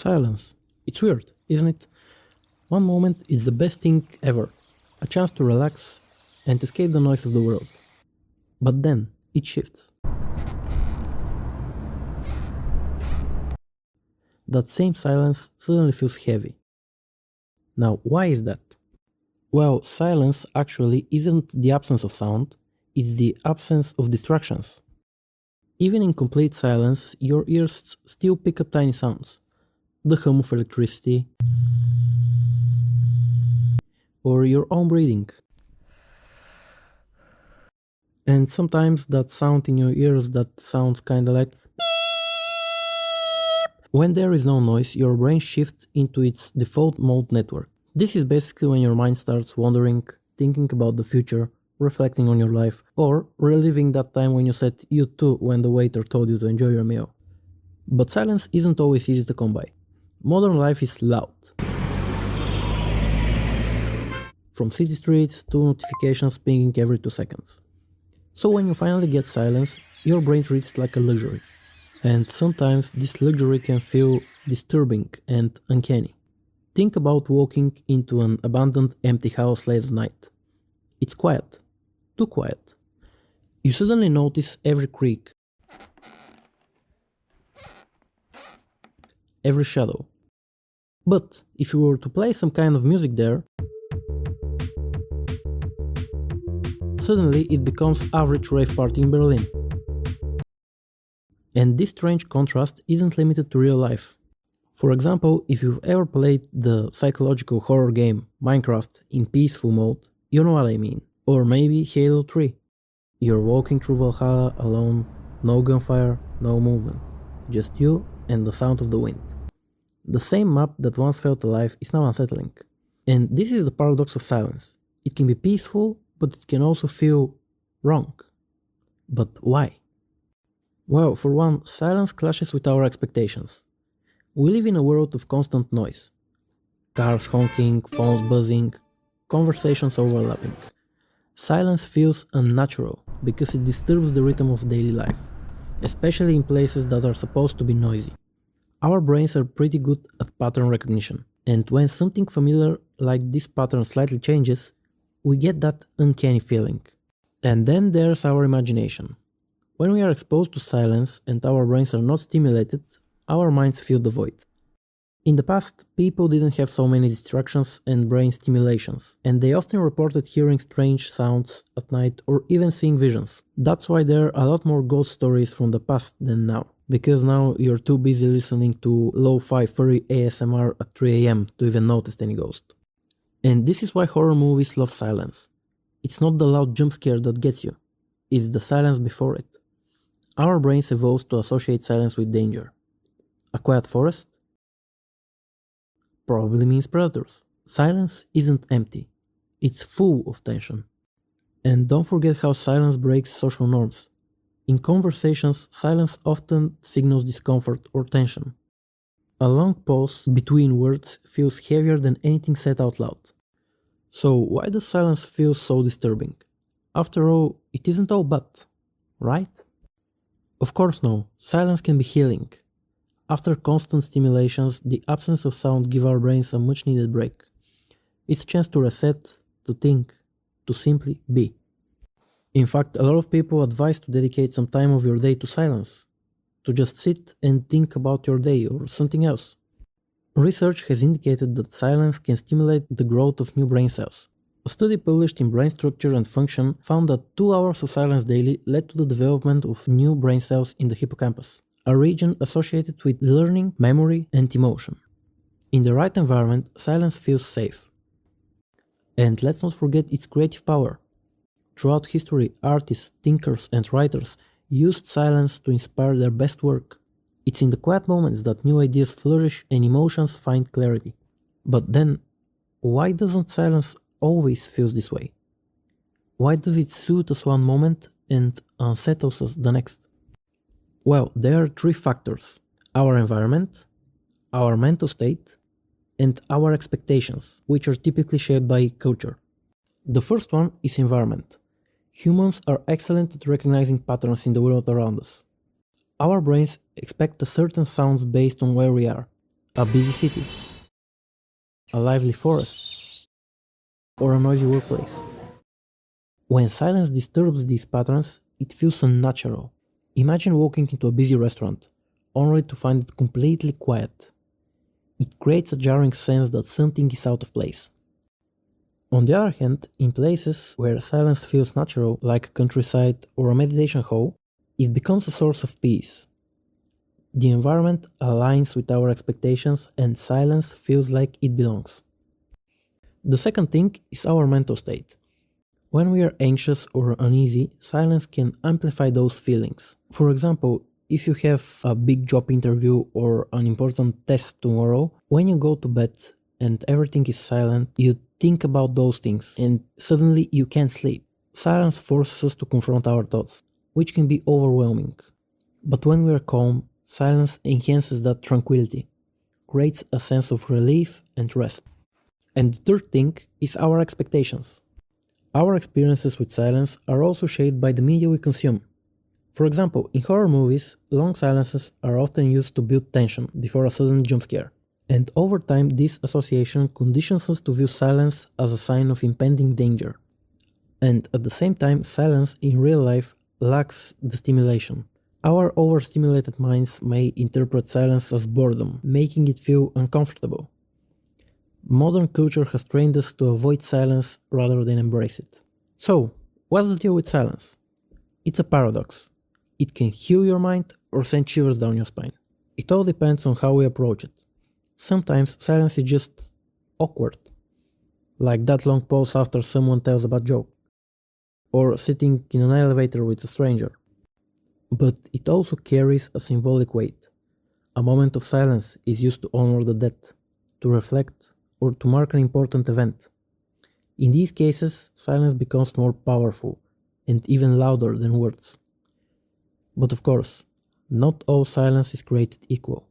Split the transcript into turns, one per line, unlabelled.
Silence. It's weird, isn't it? One moment is the best thing ever, a chance to relax and escape the noise of the world. But then it shifts. That same silence suddenly feels heavy. Now, why is that? Well, silence actually isn't the absence of sound, it's the absence of distractions. Even in complete silence, your ears still pick up tiny sounds. The hum of electricity, or your own breathing. And sometimes that sound in your ears that sounds kinda like when there is no noise, your brain shifts into its default mode network. This is basically when your mind starts wandering, thinking about the future, reflecting on your life, or reliving that time when you said you too when the waiter told you to enjoy your meal. But silence isn't always easy to come by. Modern life is loud. From city streets to notifications pinging every 2 seconds. So when you finally get silence, your brain treats it like a luxury. And sometimes this luxury can feel disturbing and uncanny. Think about walking into an abandoned empty house late at night. It's quiet. Too quiet. You suddenly notice every creak, every shadow. But if you were to play some kind of music there, suddenly it becomes average rave party in Berlin. And this strange contrast isn't limited to real life. For example, if you've ever played the psychological horror game Minecraft in peaceful mode, you know what I mean. Or maybe Halo 3. You're walking through Valhalla alone, no gunfire, no movement. Just you and the sound of the wind. The same map that once felt alive is now unsettling. And this is the paradox of silence. It can be peaceful, but it can also feel wrong. But why? Well, for one, silence clashes with our expectations. We live in a world of constant noise. Cars honking, phones buzzing, conversations overlapping. Silence feels unnatural because it disturbs the rhythm of daily life, especially in places that are supposed to be noisy. Our brains are pretty good at pattern recognition, and when something familiar like this pattern slightly changes, we get that uncanny feeling. And then there's our imagination. When we are exposed to silence and our brains are not stimulated, our minds fill the void. In the past, people didn't have so many distractions and brain stimulations, and they often reported hearing strange sounds at night or even seeing visions. That's why there are a lot more ghost stories from the past than now, because now you're too busy listening to lo-fi furry ASMR at 3 AM to even notice any ghost. And this is why horror movies love silence. It's not the loud jump scare that gets you, it's the silence before it. Our brains evolved to associate silence with danger. A quiet forest? Probably means predators. Silence isn't empty. It's full of tension. And don't forget how silence breaks social norms. In conversations, silence often signals discomfort or tension. A long pause between words feels heavier than anything said out loud. So why does silence feel so disturbing? After all, it isn't all bad, right? Of course no, silence can be healing. After constant stimulations, the absence of sound gives our brains a much needed break. It's a chance to reset, to think, to simply be. In fact, a lot of people advise to dedicate some time of your day to silence, to just sit and think about your day or something else. Research has indicated that silence can stimulate the growth of new brain cells. A study published in Brain Structure and Function found that 2 hours of silence daily led to the development of new brain cells in the hippocampus, a region associated with learning, memory, and emotion. In the right environment, silence feels safe. And let's not forget its creative power. Throughout history, artists, thinkers, and writers used silence to inspire their best work. It's in the quiet moments that new ideas flourish and emotions find clarity. But then, why doesn't silence always feel this way? Why does it soothe us one moment and unsettles us the next? Well, there are 3 factors: our environment, our mental state, and our expectations, which are typically shaped by culture. The first one is environment. Humans are excellent at recognizing patterns in the world around us. Our brains expect a certain sounds based on where we are. a busy city, a lively forest, or a noisy workplace. When silence disturbs these patterns, it feels unnatural. Imagine walking into a busy restaurant, only to find it completely quiet. It creates a jarring sense that something is out of place. On the other hand, in places where silence feels natural, like a countryside or a meditation hall, it becomes a source of peace. The environment aligns with our expectations and silence feels like it belongs. The second thing is our mental state. When we are anxious or uneasy, silence can amplify those feelings. For example, if you have a big job interview or an important test tomorrow, when you go to bed and everything is silent, you think about those things and suddenly you can't sleep. Silence forces us to confront our thoughts, which can be overwhelming. But when we are calm, silence enhances that tranquility, creates a sense of relief and rest. And the third thing is our expectations. Our experiences with silence are also shaped by the media we consume. For example, in horror movies, long silences are often used to build tension before a sudden jump scare. And over time, this association conditions us to view silence as a sign of impending danger. And at the same time, silence in real life lacks the stimulation. Our overstimulated minds may interpret silence as boredom, making it feel uncomfortable. Modern culture has trained us to avoid silence rather than embrace it. So, what's the deal with silence? It's a paradox. It can heal your mind or send shivers down your spine. It all depends on how we approach it. Sometimes silence is just awkward, like that long pause after someone tells a bad joke, or sitting in an elevator with a stranger. But it also carries a symbolic weight. A moment of silence is used to honor the dead, to reflect, or to mark an important event. In these cases, silence becomes more powerful and even louder than words. But of course, not all silence is created equal.